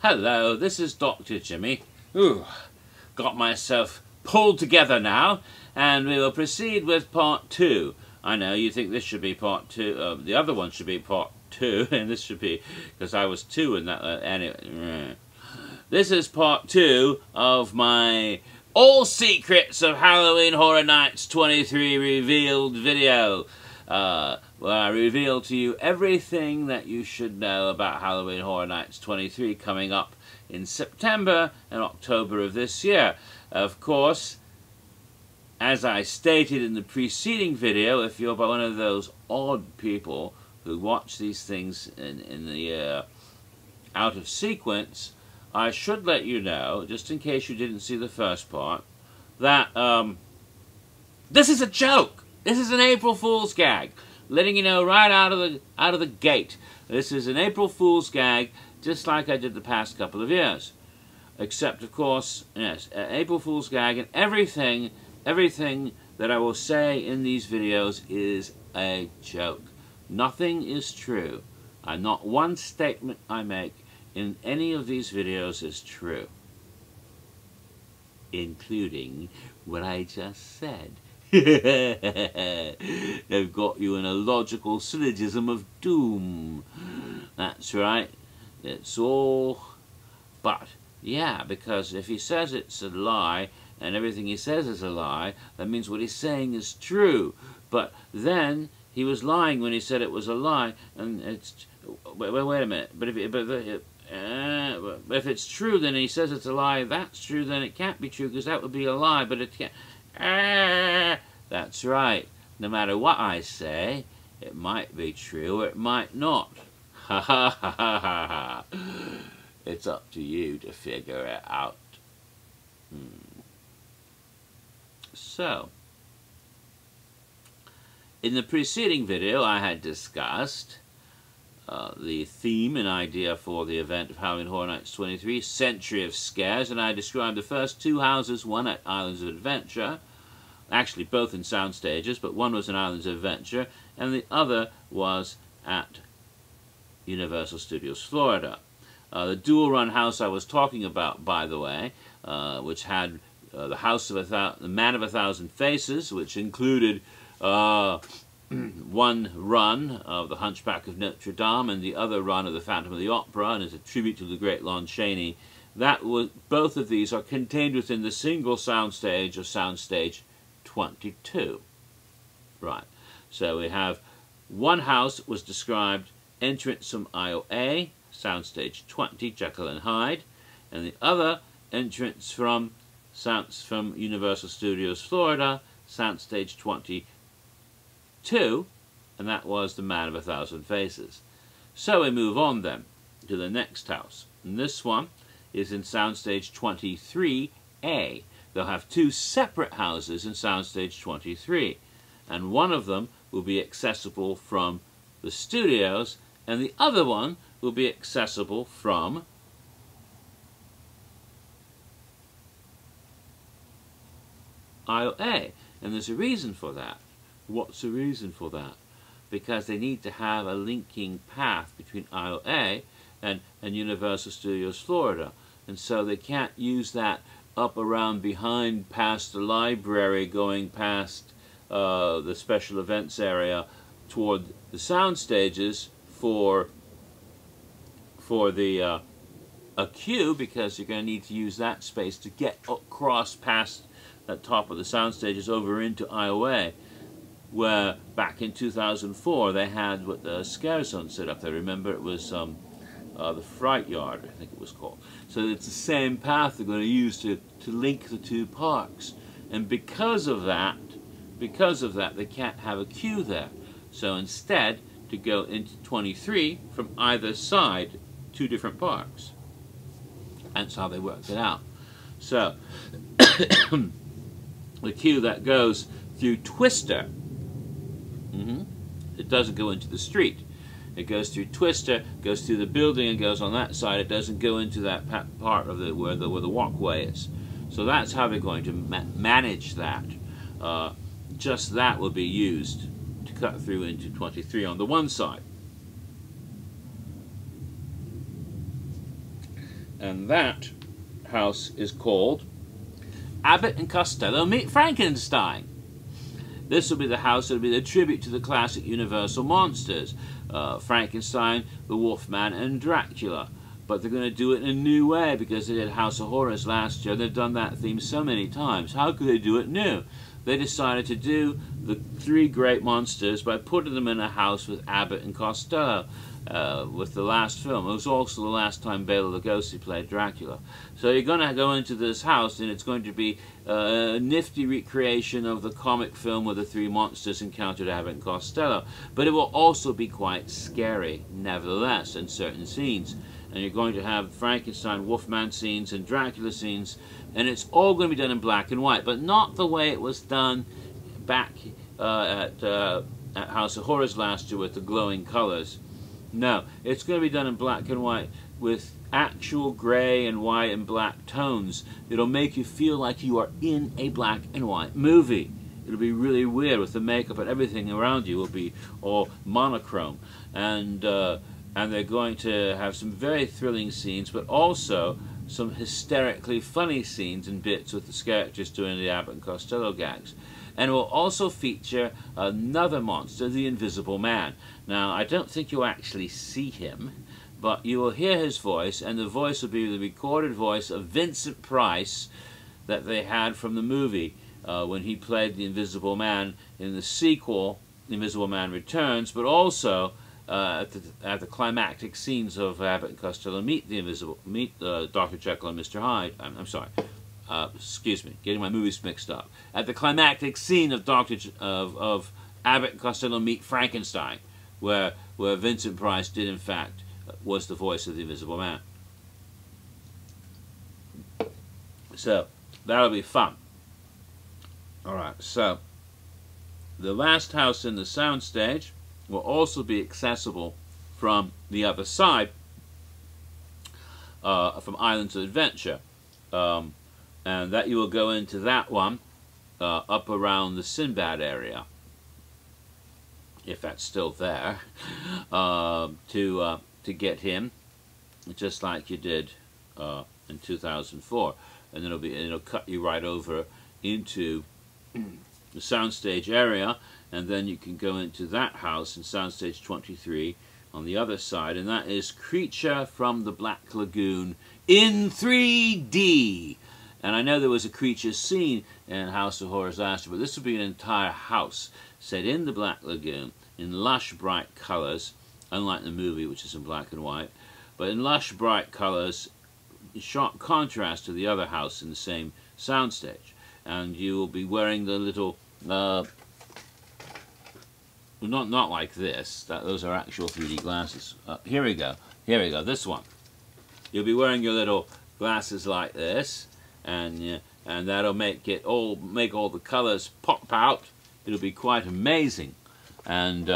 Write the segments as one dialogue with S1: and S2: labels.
S1: Hello, this is Dr. Jimmy. Ooh, got myself pulled together now, and we will proceed with part 2. I know you think this should be part 2, the other one should be part 2, and this should be, because I was 2 in that, anyway. This is part 2 of my All Secrets of Halloween Horror Nights 23 revealed video, where I reveal to you everything that you should know about Halloween Horror Nights 23 coming up in September and October of this year. Of course, as I stated in the preceding video, if you're one of those odd people who watch these things in the out of sequence, I should let you know, just in case you didn't see the first part, that this is a joke. This is an April Fool's gag. Letting you know right out of the gate. This is an April Fool's gag, just like I did the past couple of years. Except, of course, yes, April Fool's gag, and everything that I will say in these videos is a joke. Nothing is true. Not one statement I make in any of these videos is true. Including what I just said. They've got you in a logical syllogism of doom. That's right. It's all... But, yeah, because if he says it's a lie, and everything he says is a lie, that means what he's saying is true. But then, he was lying when he said it was a lie, and it's... Wait a minute. But if it's true, then he says it's a lie, that's true, then it can't be true, because that would be a lie, but it can't... That's right. No matter what I say, it might be true or it might not. Ha ha ha ha ha. It's up to you to figure it out. So, in the preceding video I had discussed the theme and idea for the event of Halloween Horror Nights 23, Century of Scares, and I described the first 2 houses, one at Islands of Adventure, actually both in sound stages, but one was in Islands of Adventure, and the other was at Universal Studios Florida. The dual-run house I was talking about, by the way, which had the House of the Man of a Thousand Faces, which included one run of The Hunchback of Notre Dame and the other run of The Phantom of the Opera, and as a tribute to the great Lon Chaney. Both of these are contained within the single soundstage of Soundstage 22. Right. So we have one house that was described entrance from IOA, Soundstage 20, Jekyll and Hyde, and the other entrance from Universal Studios Florida, Soundstage 22, and that was The Man of a Thousand Faces. So we move on then to the next house, and this one is in Soundstage 23A. They'll have 2 separate houses in Soundstage 23, and one of them will be accessible from the studios, and the other one will be accessible from IOA. And there's a reason for that. What's the reason for that? Because they need to have a linking path between IOA and Universal Studios Florida. And so they can't use that up around behind past the library, going past the special events area toward the sound stages for the a queue, because you're going to need to use that space to get across past the top of the sound stages over into IOA, where back in 2004 they had what the Scare Zone set up there. Remember, it was the Fright Yard, I think it was called. So it's the same path they're going to use to link the 2 parks. And because of that, they can't have a queue there. So instead, to go into 23 from either side, 2 different parks. That's how they worked it out. So, the queue that goes through Twister, it doesn't go into the street. It goes through Twister, goes through the building, and goes on that side. It doesn't go into that part of where the walkway is. So that's how they're going to manage that. Just that will be used to cut through into 23 on the one side. And that house is called Abbott and Costello Meet Frankenstein. This will be the house that will be the tribute to the classic Universal monsters, Frankenstein, the Wolfman, and Dracula. But they're going to do it in a new way because they did House of Horrors last year. They've done that theme so many times. How could they do it new? They decided to do the three great monsters by putting them in a house with Abbott and Costello with the last film. It was also the last time Bela Lugosi played Dracula. So you're going to go into this house and it's going to be a nifty recreation of the comic film where the three monsters encountered Abbott and Costello. But it will also be quite scary, nevertheless, in certain scenes. And you're going to have Frankenstein, Wolfman scenes, and Dracula scenes, and it's all going to be done in black and white, but not the way it was done back at House of Horrors last year with the glowing colors. No, it's going to be done in black and white with actual gray and white and black tones. It'll make you feel like you are in a black and white movie. It'll be really weird with the makeup and everything around you will be all monochrome. And they're going to have some very thrilling scenes, but also some hysterically funny scenes and bits with the characters doing the Abbott and Costello gags. And it will also feature another monster, the Invisible Man. Now, I don't think you'll actually see him, but you will hear his voice, and the voice will be the recorded voice of Vincent Price that they had from the movie when he played the Invisible Man in the sequel, The Invisible Man Returns, but also at the climactic scenes of Abbott and Costello meet Dr. Jekyll and Mr. Hyde. I'm sorry, excuse me, getting my movies mixed up. At the climactic scene of of Abbott and Costello meet Frankenstein, where Vincent Price did in fact was the voice of the Invisible Man. So that'll be fun. All right, so the last house in the soundstage will also be accessible from the other side, from Islands of Adventure. And that you will go into that one up around the Sinbad area, if that's still there, to get him, just like you did in 2004. And it'll cut you right over into the soundstage area, and then you can go into that house in Soundstage 23 on the other side, and that is Creature from the Black Lagoon in 3D. And I know there was a creature scene in House of Horrors last year, but this will be an entire house set in the Black Lagoon in lush, bright colors, unlike the movie, which is in black and white, but in lush, bright colors, in sharp contrast to the other house in the same soundstage. And you will be wearing the little not like this. Those are actual 3D glasses. Here we go. Here we go. This one. You'll be wearing your little glasses like this, and that'll make all the colors pop out. It'll be quite amazing, and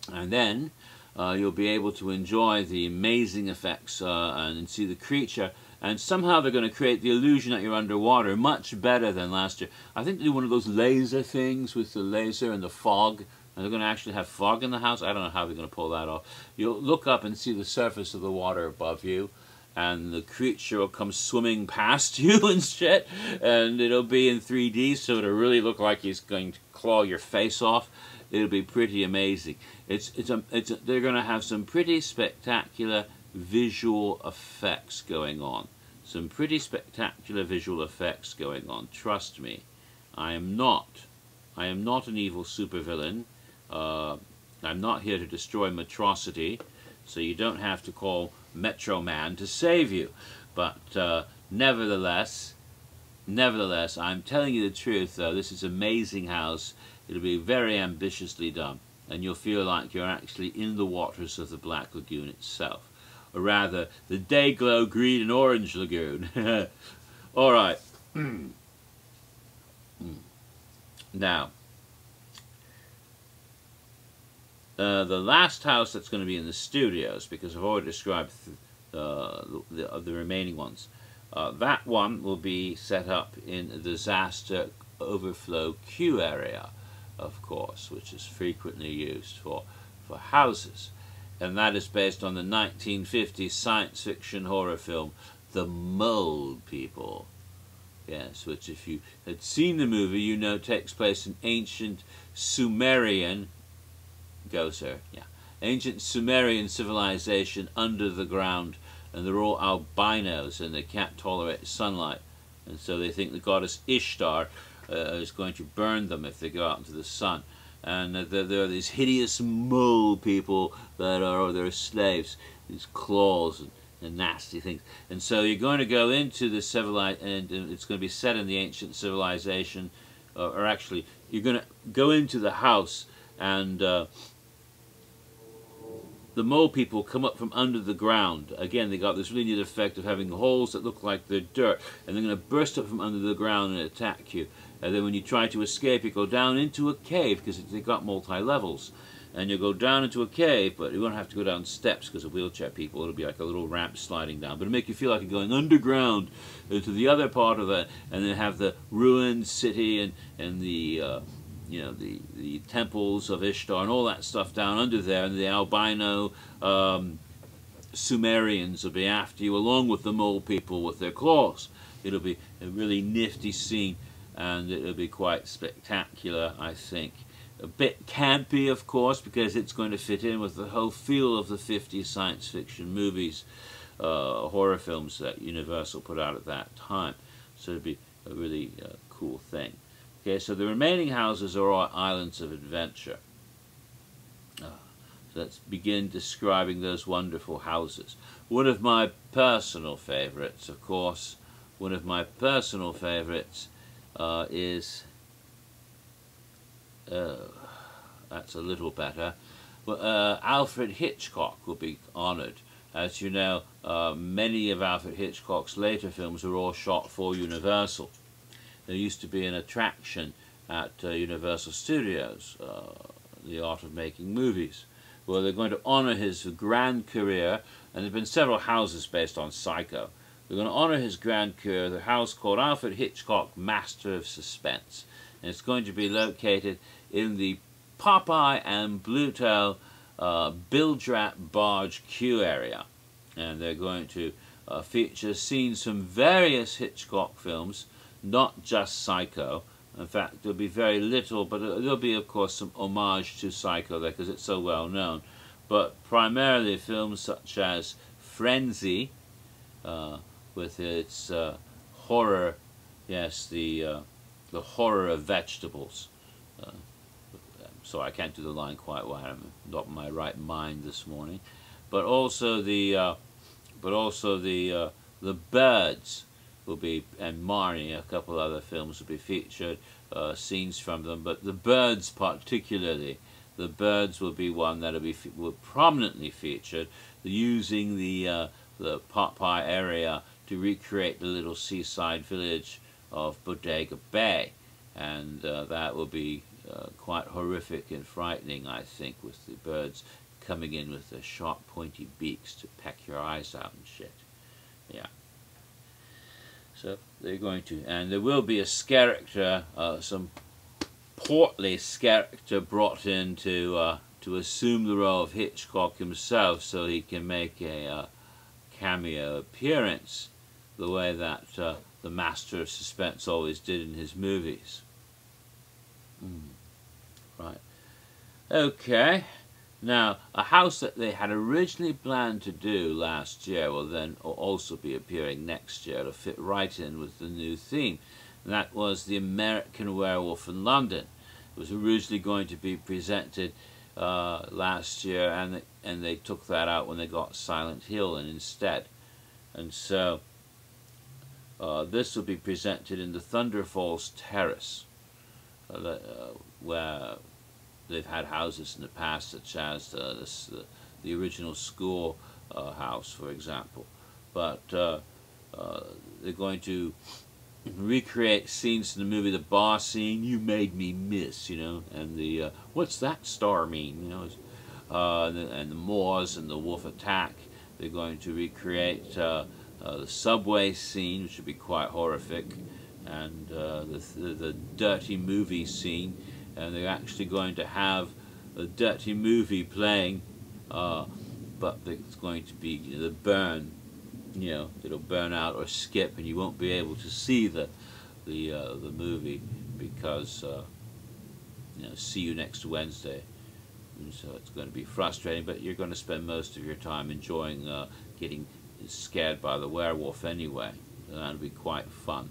S1: then you'll be able to enjoy the amazing effects and see the creature. And somehow they're going to create the illusion that you're underwater much better than last year. I think they do one of those laser things with the laser and the fog. And they're going to actually have fog in the house. I don't know how they're going to pull that off. You'll look up and see the surface of the water above you. And the creature will come swimming past you and shit. And it'll be in 3D, so it'll really look like he's going to claw your face off. It'll be pretty amazing. They're going to have some pretty spectacular visual effects going on. Some pretty spectacular visual effects going on. Trust me. I am not an evil supervillain. I'm not here to destroy Metrocity, so you don't have to call Metro Man to save you. But nevertheless, I'm telling you the truth, though. This is an amazing house. It'll be very ambitiously done, and you'll feel like you're actually in the waters of the Black Lagoon itself. Or rather, the Dayglow Green and Orange Lagoon. All right. Now, the last house that's going to be in the studios, because I've already described the remaining ones, that one will be set up in the disaster overflow queue area, of course, which is frequently used for houses. and that is based on the 1950 science fiction horror film The Mole People. Yes, which if you had seen the movie, you know takes place in ancient Sumerian, ancient Sumerian civilization under the ground, and they're all albinos and they can't tolerate sunlight, and so they think the goddess Ishtar is going to burn them if they go out into the sun. And there are these hideous mole people that they're slaves, these claws and nasty things. And so you're going to go into the and it's going to be set in the ancient civilization, or actually you're going to go into the house, and the mole people come up from under the ground. Again, they got this really neat effect of having holes that look like they're dirt, and they're going to burst up from under the ground and attack you. And then when you try to escape, you go down into a cave, because they've got multi-levels. And you go down into a cave, but you won't have to go down steps because of wheelchair people. It'll be like a little ramp sliding down. But it'll make you feel like you're going underground to the other part of it, and then have the ruined city and the the temples of Ishtar and all that stuff down under there, and the albino Sumerians will be after you, along with the mole people with their claws. It'll be a really nifty scene, and it'll be quite spectacular, I think. A bit campy, of course, because it's going to fit in with the whole feel of the 50s science fiction movies, horror films that Universal put out at that time. So it'll be a really cool thing. Okay, so the remaining houses are all islands of adventure. So let's begin describing those wonderful houses. One of my personal favorites, of course, is... that's a little better. Well, Alfred Hitchcock will be honoured. As you know, many of Alfred Hitchcock's later films were all shot for Universal. There used to be an attraction at Universal Studios, the art of making movies, where they're going to honour his grand career, and there have been several houses based on Psycho. They're going to honour his grand career, the house called Alfred Hitchcock Master of Suspense. And it's going to be located in the Popeye and Bluto Bilge-Rat Barge Queue area. And they're going to feature scenes from various Hitchcock films, not just Psycho. In fact, there'll be very little, but there'll be, of course, some homage to Psycho there because it's so well known. But primarily films such as Frenzy, with its horror, yes, the horror of vegetables. Sorry, I can't do the line quite well. I'm not in my right mind this morning. But also the Birds will be, and Marnie, a couple other films will be featured, scenes from them. But the Birds particularly, the Birds will be one that will prominently featured, using the Popeye area to recreate the little seaside village of Bodega Bay, and that will be quite horrific and frightening, I think, with the birds coming in with their sharp, pointy beaks to peck your eyes out and shit. Yeah. So they're going to, and there will be a character, some portly character brought in to assume the role of Hitchcock himself, so he can make a cameo appearance, the way that the Master of Suspense always did in his movies. Right. Okay. Now, a house that they had originally planned to do last year will then also be appearing next year to fit right in with the new theme. And that was the American Werewolf in London. It was originally going to be presented last year, and they took that out when they got Silent Hill in instead. And so this will be presented in the Thunder Falls Terrace, where they've had houses in the past, such as the original school house, for example. But they're going to recreate scenes in the movie, the bar scene, "You Made Me Miss," you know, and the "What's that star mean?" you know, and the Moors and the Wolf Attack. They're going to recreate the subway scene, which would be quite horrific, and the dirty movie scene. And they're actually going to have a dirty movie playing but it's going to be the burn. It'll burn out or skip, and you won't be able to see the movie because see you next Wednesday. And so it's going to be frustrating, but you're going to spend most of your time enjoying getting scared by the werewolf anyway. So that'll be quite fun.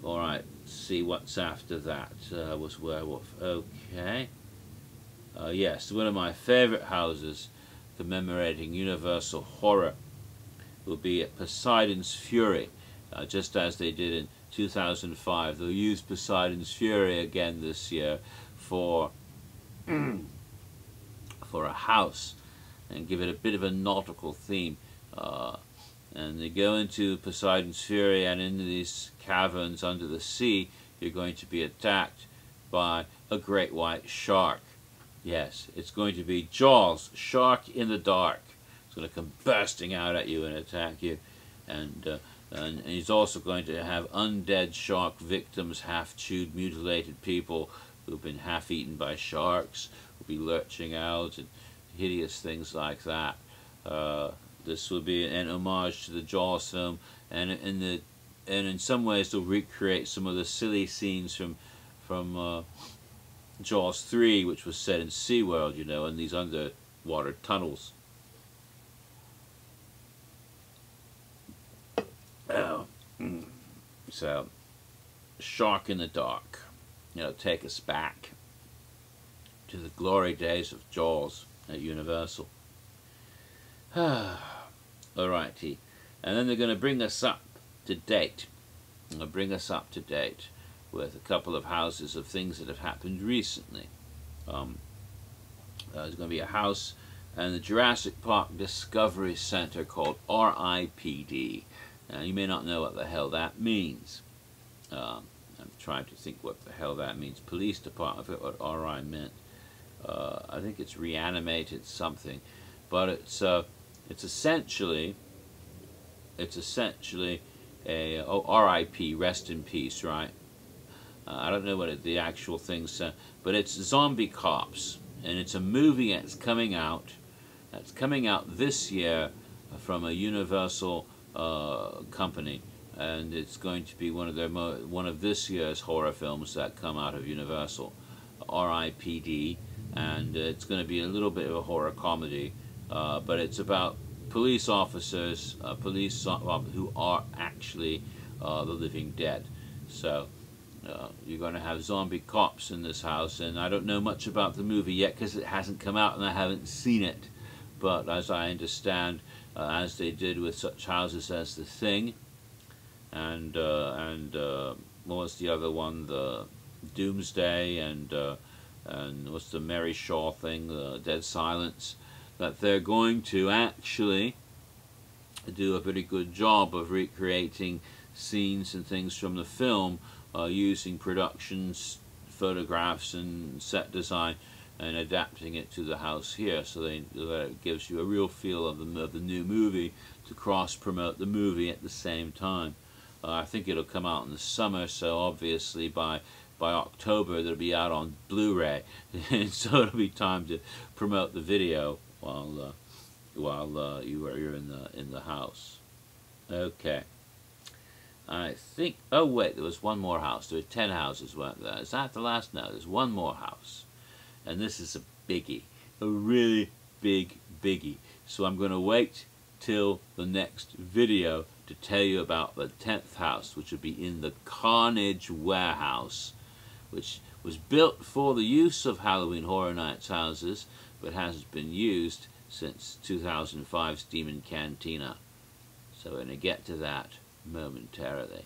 S1: All right, see what's after that. Was Werewolf. Okay. Yes, one of my favorite houses commemorating Universal Horror will be at Poseidon's Fury, just as they did in 2005. They'll use Poseidon's Fury again this year for a house and give it a bit of a nautical theme. And they go into Poseidon's Fury, and in these caverns under the sea, you're going to be attacked by a great white shark. Yes, it's going to be Jaws, shark in the dark. It's going to come bursting out at you and attack you. And he's also going to have undead shark victims, half-chewed, mutilated people who've been half-eaten by sharks, will be lurching out, and hideous things like that. This will be an homage to the Jaws film, and in some ways they'll recreate some of the silly scenes from Jaws 3, which was set in SeaWorld, in these underwater tunnels. So, shark in the dark. Take us back to the glory days of Jaws at Universal. Alrighty, and then they're going to bring us up to date. With a couple of houses of things that have happened recently. There's going to be a house in the Jurassic Park Discovery Center called RIPD. Now, you may not know what the hell that means. I'm trying to think what the hell that means. Police Department, I forget what RI meant. I think it's reanimated something, but it's essentially a RIP, rest in peace, right? I don't know what the actual thing said, but it's Zombie Cops, and it's a movie that's coming out. That's coming out this year from a Universal company, and it's going to be one of this year's horror films that come out of Universal, RIPD, and it's going to be a little bit of a horror comedy, but it's about police officers, who are actually the living dead. So you're going to have zombie cops in this house, and I don't know much about the movie yet because it hasn't come out and I haven't seen it. But as I understand, as they did with such houses as The Thing, and what was the other one, the Doomsday, and what's the Mary Shaw thing, the Dead Silence, that they're going to actually do a pretty good job of recreating scenes and things from the film, using productions, photographs, and set design, and adapting it to the house here, so that it gives you a real feel of the new movie to cross-promote the movie at the same time. I think it'll come out in the summer, so obviously by October it'll be out on Blu-ray, and so it'll be time to promote the video while you're in the house. Okay. I think, oh wait, there was one more house. There were 10 houses, weren't there? Is that the last? No, there's one more house. And this is a biggie. A really big biggie. So I'm going to wait till the next video to tell you about the 10th house, which will be in the Carnage Warehouse, which was built for the use of Halloween Horror Nights houses, but hasn't been used since 2005's Demon Cantina. So we're going to get to that momentarily.